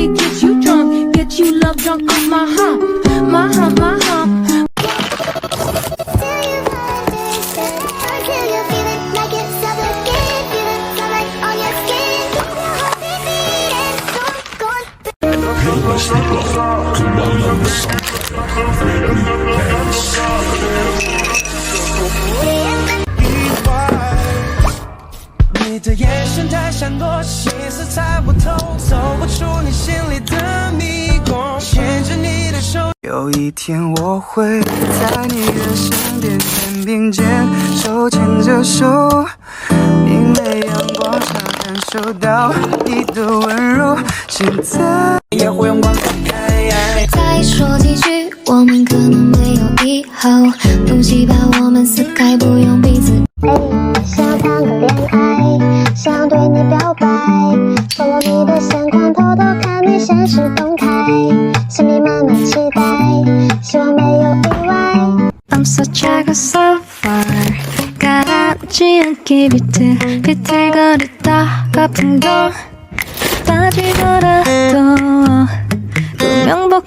me get you love drunk on my hump, my hump, my hump.有一天我会在你的身边，肩并肩，手牵着手，明媚阳光下感受到你的温柔。现在也会用光看开。再说几句，我们可能没有以后，东西把我们撕开，不用彼此。想谈个恋爱，想对你表白，follow你的现况，偷偷看你现实动态，心里满满期待，希望没有意外。 I'm such a good survivor 가라앉지 않게 비틀거리다가 풍덩 빠지더라도 운명복